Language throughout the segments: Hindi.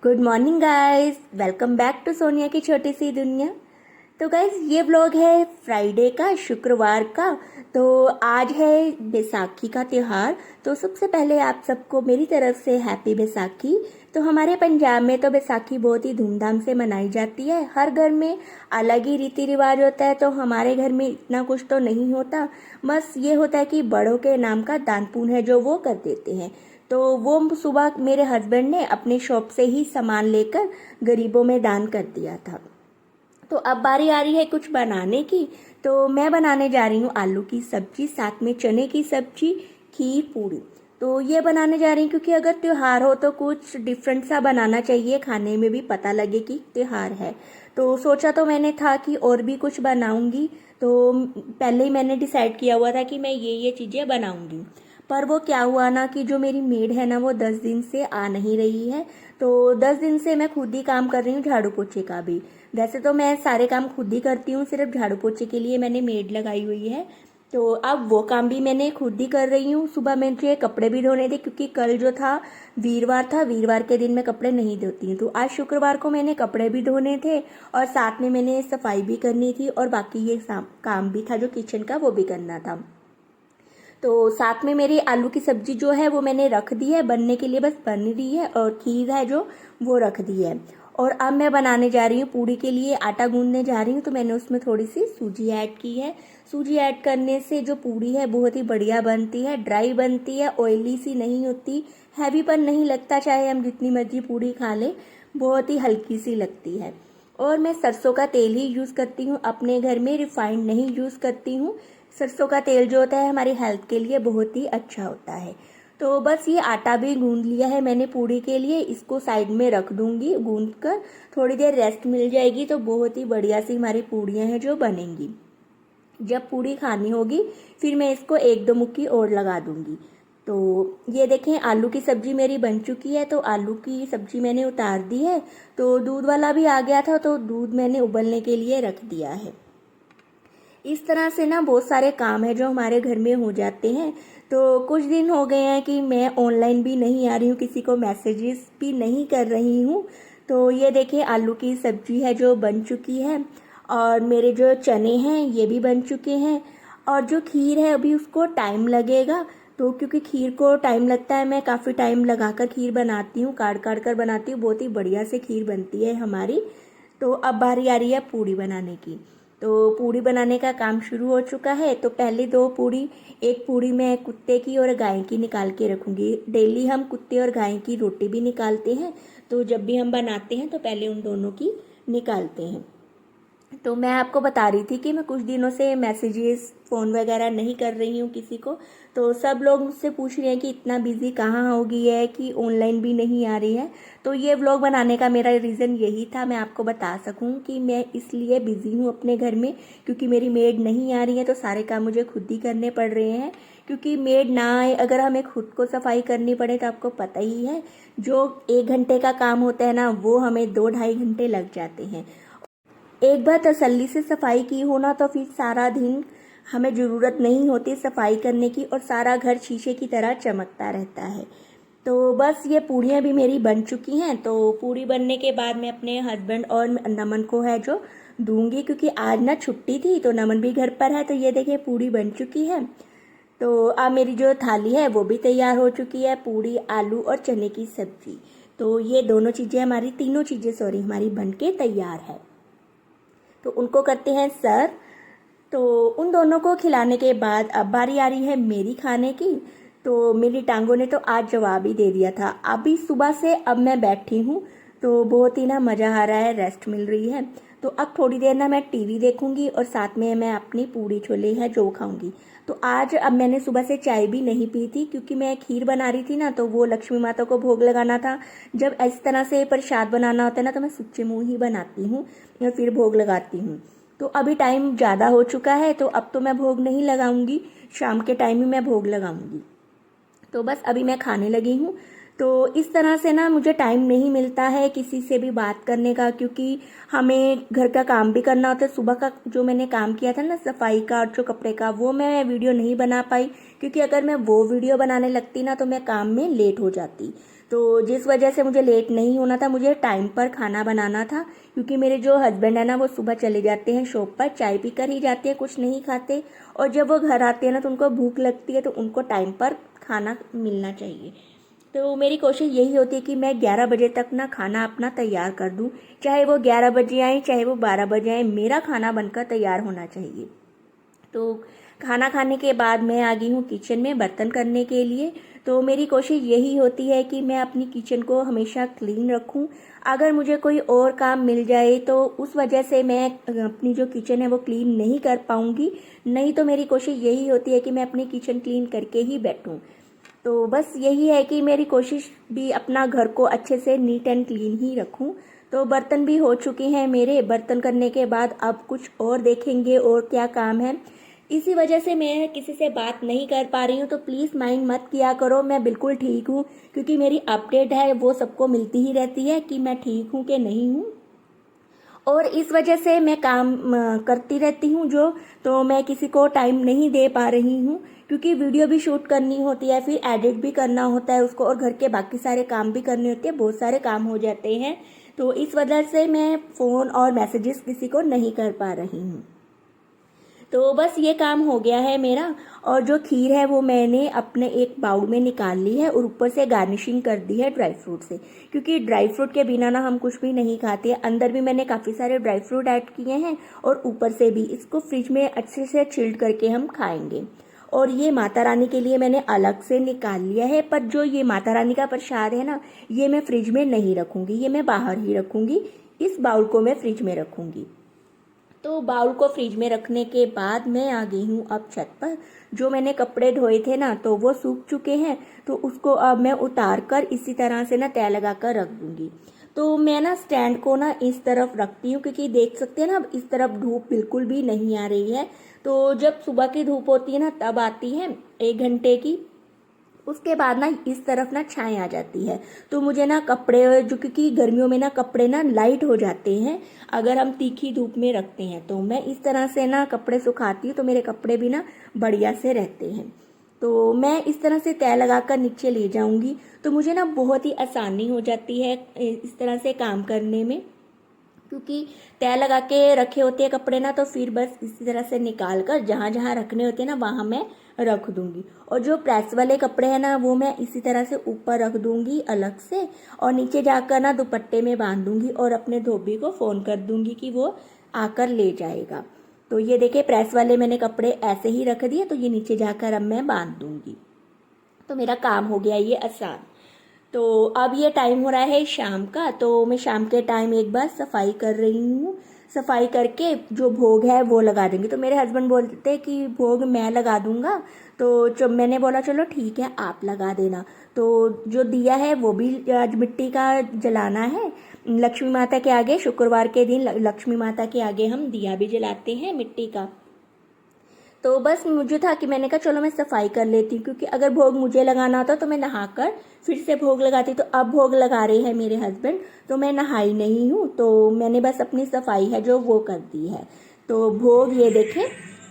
Good morning guys, welcome back to Sonia की छोटी सी दुनिया। तो गाइस ये व्लॉग है फ्राइडे का, शुक्रवार का। तो आज है बैसाखी का त्यौहार। तो सबसे पहले आप सबको मेरी तरफ से हैप्पी बैसाखी। तो हमारे पंजाब में तो बैसाखी बहुत ही धूमधाम से मनाई जाती है। हर घर में अलग ही रीति रिवाज होता है। तो हमारे घर में इतना कुछ तो नहीं होता, बस ये होता है कि बड़ों के नाम का दान पुण्य है जो वो कर देते हैं। तो वो सुबह मेरे हस्बैंड ने अपने शॉप से ही सामान लेकर गरीबों में दान कर दिया था। तो अब बारी आ रही है कुछ बनाने की। तो मैं बनाने जा रही हूँ आलू की सब्जी, साथ में चने की सब्जी, खीर, पूरी। तो ये बनाने जा रही हूँ क्योंकि अगर त्योहार हो तो कुछ डिफरेंट सा बनाना चाहिए, खाने में भी पता लगे कि त्योहार है। तो सोचा तो मैंने था कि और भी कुछ बनाऊंगी। तो पहले ही मैंने डिसाइड किया हुआ था कि मैं ये चीज़ें बनाऊंगी। पर वो क्या हुआ ना कि जो मेरी मेड है ना वो 10 दिन से आ नहीं रही है। तो 10 दिन से मैं खुद ही काम कर रही हूँ, झाड़ू पोछे का भी। वैसे तो मैं सारे काम खुद ही करती हूँ, सिर्फ झाड़ू पोछे के लिए मैंने मेड लगाई हुई है। तो अब वो काम भी मैंने खुद ही कर रही हूँ। सुबह मुझे कपड़े भी धोने थे क्योंकि कल जो था वीरवार था, वीरवार के दिन मैं कपड़े नहीं धोती हूँ। तो आज शुक्रवार को मैंने कपड़े भी धोने थे और साथ में मैंने सफाई भी करनी थी और बाकी ये काम भी था जो किचन का, वो भी करना था। तो साथ में मेरी आलू की सब्जी जो है वो मैंने रख दी है बनने के लिए, बस बन रही है। और खीर है जो वो रख दी है। और अब मैं बनाने जा रही हूँ पूड़ी के लिए, आटा गूंदने जा रही हूँ। तो मैंने उसमें थोड़ी सी सूजी ऐड की है। सूजी ऐड करने से जो पूड़ी है बहुत ही बढ़िया बनती है, ड्राई बनती है, ऑयली सी नहीं होती, हैवीपन नहीं लगता, चाहे हम जितनी मर्जी पूड़ी खा लें, बहुत ही हल्की सी लगती है। और मैं सरसों का तेल ही यूज़ करती हूँ अपने घर में, रिफाइंड नहीं यूज़ करती हूँ। सरसों का तेल जो होता है हमारी हेल्थ के लिए बहुत ही अच्छा होता है। तो बस ये आटा भी गूंद लिया है मैंने पूड़ी के लिए, इसको साइड में रख दूंगी गूंद कर। थोड़ी देर रेस्ट मिल जाएगी तो बहुत ही बढ़िया सी हमारी पूड़ियाँ हैं जो बनेंगी। जब पूड़ी खानी होगी फिर मैं इसको एक दो मुट्ठी और लगा दूंगी। तो ये देखें आलू की सब्जी मेरी बन चुकी है। तो आलू की सब्जी मैंने उतार दी है। तो दूध वाला भी आ गया था तो दूध मैंने उबलने के लिए रख दिया है। इस तरह से ना बहुत सारे काम है जो हमारे घर में हो जाते हैं। तो कुछ दिन हो गए हैं कि मैं ऑनलाइन भी नहीं आ रही हूँ, किसी को मैसेजेस भी नहीं कर रही हूँ। तो ये देखिए आलू की सब्जी है जो बन चुकी है और मेरे जो चने हैं ये भी बन चुके हैं। और जो खीर है अभी उसको टाइम लगेगा। तो क्योंकि खीर को टाइम लगता है, मैं काफ़ी टाइम लगाकर खीर बनाती हूँ, काट काट कर बनाती हूँ, बहुत ही बढ़िया से खीर बनती है हमारी। तो अब बारी आ रही है पूड़ी बनाने की। तो पूड़ी बनाने का काम शुरू हो चुका है। तो पहले दो पूड़ी, एक पूड़ी मैं कुत्ते की और गाय की निकाल के रखूँगी। डेली हम कुत्ते और गाय की रोटी भी निकालते हैं। तो जब भी हम बनाते हैं तो पहले उन दोनों की निकालते हैं। तो मैं आपको बता रही थी कि मैं कुछ दिनों से मैसेजेस फ़ोन वगैरह नहीं कर रही हूँ किसी को। तो सब लोग मुझसे पूछ रहे हैं कि इतना बिज़ी कहाँ हो गई है कि ऑनलाइन भी नहीं आ रही है। तो ये व्लॉग बनाने का मेरा रीज़न यही था, मैं आपको बता सकूँ कि मैं इसलिए बिज़ी हूँ अपने घर में क्योंकि मेरी मेड नहीं आ रही है। तो सारे काम मुझे खुद ही करने पड़ रहे हैं क्योंकि मेड ना आए, अगर हमें खुद को सफाई करनी पड़े तो आपको पता ही है जो 1 घंटे का काम होता है ना वो हमें 2-2.5 घंटे लग जाते हैं। एक बार तसल्ली से सफाई की हो ना तो फिर सारा दिन हमें ज़रूरत नहीं होती सफाई करने की और सारा घर शीशे की तरह चमकता रहता है। तो बस ये पूड़ियाँ भी मेरी बन चुकी हैं। तो पूड़ी बनने के बाद मैं अपने हस्बैंड और नमन को है जो दूंगी क्योंकि आज ना छुट्टी थी तो नमन भी घर पर है। तो ये देखिए पूड़ी बन चुकी है। तो अब मेरी जो थाली है वो भी तैयार हो चुकी है, पूड़ी, आलू और चने की सब्जी। तो ये दोनों चीज़ें हमारी, तीनों चीज़ें सॉरी, हमारी बन के तैयार है। तो उनको करते हैं सर्व। तो उन दोनों को खिलाने के बाद अब बारी आ रही है मेरी खाने की। तो मेरी टांगों ने तो आज जवाब ही दे दिया था। अभी सुबह से अब मैं बैठी हूँ तो बहुत ही ना मज़ा आ रहा है, रेस्ट मिल रही है। तो अब थोड़ी देर ना मैं टीवी देखूंगी और साथ में मैं अपनी पूड़ी छोले है जो खाऊंगी। तो आज अब मैंने सुबह से चाय भी नहीं पी थी क्योंकि मैं खीर बना रही थी ना, तो वो लक्ष्मी माता को भोग लगाना था। जब इस तरह से प्रसाद बनाना होता है ना तो मैं सुच्चे मुँह ही बनाती हूँ और फिर भोग लगाती हूँ। तो अभी टाइम ज़्यादा हो चुका है तो अब तो मैं भोग नहीं लगाऊंगी, शाम के टाइम ही मैं भोग लगाऊंगी। तो बस अभी मैं खाने लगी हूँ। तो इस तरह से ना मुझे टाइम नहीं मिलता है किसी से भी बात करने का क्योंकि हमें घर का काम भी करना होता है। सुबह का जो मैंने काम किया था ना सफाई का और जो कपड़े का, वो मैं वीडियो नहीं बना पाई क्योंकि अगर मैं वो वीडियो बनाने लगती ना तो मैं काम में लेट हो जाती। तो जिस वजह से मुझे लेट नहीं होना था, मुझे टाइम पर खाना बनाना था, क्योंकि मेरे जो हस्बैंड है ना वो सुबह चले जाते हैं शॉप पर, चाय पी कर ही जाते हैं, कुछ नहीं खाते। और जब वो घर आते हैं ना तो उनको भूख लगती है, तो उनको टाइम पर खाना मिलना चाहिए। तो मेरी कोशिश यही होती है कि मैं 11 बजे तक ना खाना अपना तैयार कर दूं, चाहे वो 11 बजे आए चाहे वो 12 बजे आए, मेरा खाना बनकर तैयार होना चाहिए। तो खाना खाने के बाद मैं आ गई हूँ किचन में बर्तन करने के लिए। तो मेरी कोशिश यही होती है कि मैं अपनी किचन को हमेशा क्लीन रखूँ। अगर मुझे कोई और काम मिल जाए तो उस वजह से मैं अपनी जो किचन है वो क्लीन नहीं कर पाऊँगी, नहीं तो मेरी कोशिश यही होती है कि मैं अपनी किचन क्लीन करके ही बैठूँ। तो बस यही है कि मेरी कोशिश भी अपना घर को अच्छे से नीट एंड क्लीन ही रखूं। तो बर्तन भी हो चुके हैं मेरे, बर्तन करने के बाद अब कुछ और देखेंगे और क्या काम है। इसी वजह से मैं किसी से बात नहीं कर पा रही हूँ, तो प्लीज़ माइंड मत किया करो, मैं बिल्कुल ठीक हूँ, क्योंकि मेरी अपडेट है वो सबको मिलती ही रहती है कि मैं ठीक हूँ कि नहीं हूँ। और इस वजह से मैं काम करती रहती हूँ तो मैं किसी को टाइम नहीं दे पा रही हूँ, क्योंकि वीडियो भी शूट करनी होती है, फिर एडिट भी करना होता है उसको, और घर के बाकी सारे काम भी करने होते हैं, बहुत सारे काम हो जाते हैं। तो इस वजह से मैं फ़ोन और मैसेजेस किसी को नहीं कर पा रही हूँ। तो बस ये काम हो गया है मेरा। और जो खीर है वो मैंने अपने एक बाउल में निकाल ली है और ऊपर से गार्निशिंग कर दी है ड्राई फ्रूट से, क्योंकि ड्राई फ्रूट के बिना ना हम कुछ भी नहीं खाते। अंदर भी मैंने काफ़ी सारे ड्राई फ्रूट ऐड किए हैं और ऊपर से भी इसको फ्रिज में अच्छे से चिल्ड करके हम खाएंगे। और ये माता रानी के लिए मैंने अलग से निकाल लिया है, पर जो ये माता रानी का प्रसाद है ना, ये मैं फ्रिज में नहीं रखूँगी, ये मैं बाहर ही रखूँगी। इस बाउल को मैं फ्रिज में रखूँगी। तो बाउल को फ्रिज में रखने के बाद मैं आ गई हूँ अब छत पर। जो मैंने कपड़े धोए थे ना तो वो सूख चुके हैं, तो उसको अब मैं उतार कर इसी तरह से ना तय लगा कर रख दूंगी। तो मैं ना स्टैंड को ना इस तरफ रखती हूँ, क्योंकि देख सकते हैं ना अब इस तरफ धूप बिल्कुल भी नहीं आ रही है। तो जब सुबह की धूप होती है ना तब आती है 1 घंटे की, उसके बाद ना इस तरफ ना छाएं आ जाती है। तो मुझे ना कपड़े जो, क्योंकि गर्मियों में ना कपड़े ना लाइट हो जाते हैं अगर हम तीखी धूप में रखते हैं, तो मैं इस तरह से ना कपड़े सुखाती हूँ, तो मेरे कपड़े भी ना बढ़िया से रहते हैं। तो मैं इस तरह से तय लगाकर नीचे ले जाऊंगी, तो मुझे ना बहुत ही आसानी हो जाती है इस तरह से काम करने में, क्योंकि तय लगा के रखे होते हैं कपड़े ना, तो फिर बस इसी तरह से निकाल कर जहाँ जहाँ रखने होते हैं ना वहाँ मैं रख दूंगी। और जो प्रेस वाले कपड़े हैं ना वो मैं इसी तरह से ऊपर रख दूंगी अलग से, और नीचे जाकर ना दुपट्टे में बांध दूंगी और अपने धोबी को फ़ोन कर दूंगी कि वो आकर ले जाएगा। तो ये देखिए प्रेस वाले मैंने कपड़े ऐसे ही रख दिए, तो ये नीचे जाकर अब मैं बांध दूंगी, तो मेरा काम हो गया ये आसान। तो अब ये टाइम हो रहा है शाम का, तो मैं शाम के टाइम एक बार सफाई कर रही हूँ। सफाई करके जो भोग है वो लगा देंगे। तो मेरे हस्बैंड बोलते कि भोग मैं लगा दूंगा, तो जब मैंने बोला चलो ठीक है आप लगा देना। तो जो दिया है वो भी आज मिट्टी का जलाना है लक्ष्मी माता के आगे। शुक्रवार के दिन लक्ष्मी माता के आगे हम दिया भी जलाते हैं मिट्टी का। तो बस मुझे था कि मैंने कहा चलो मैं सफाई कर लेती हूँ, क्योंकि अगर भोग मुझे लगाना होता तो मैं नहाकर फिर से भोग लगाती। तो अब भोग लगा रहे हैं मेरे हस्बैंड, तो मैं नहाई नहीं हूँ, तो मैंने बस अपनी सफाई है जो वो कर दी है। तो भोग ये देखें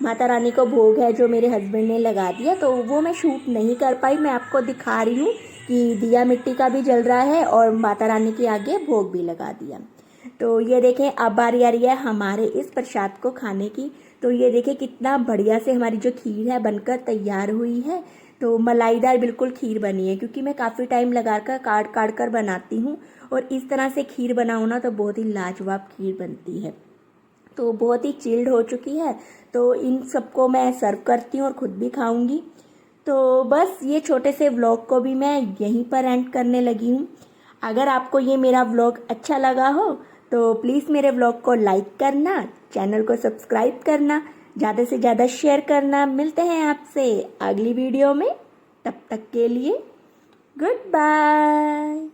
माता रानी को भोग है जो मेरे हस्बैंड ने लगा दिया, तो वो मैं शूट नहीं कर पाई। मैं आपको दिखा रही हूँ कि दिया मिट्टी का भी जल रहा है और माता रानी के आगे भोग भी लगा दिया। तो ये देखें अब बारी आ रही है हमारे इस प्रसाद को खाने की। तो ये देखिए कितना बढ़िया से हमारी जो खीर है बनकर तैयार हुई है। तो मलाईदार बिल्कुल खीर बनी है, क्योंकि मैं काफ़ी टाइम लगाकर काट काट कर बनाती हूँ, और इस तरह से खीर बनाऊँ ना तो बहुत ही लाजवाब खीर बनती है। तो बहुत ही चिल्ड हो चुकी है, तो इन सबको मैं सर्व करती हूँ और ख़ुद भी खाऊंगी। तो बस ये छोटे से व्लॉग को भी मैं यहीं पर एंड करने लगी हूँ। अगर आपको ये मेरा व्लॉग अच्छा लगा हो तो प्लीज़ मेरे व्लॉग को लाइक करना, चैनल को सब्सक्राइब करना, ज़्यादा से ज़्यादा शेयर करना। मिलते हैं आपसे अगली वीडियो में, तब तक के लिए गुड बाय।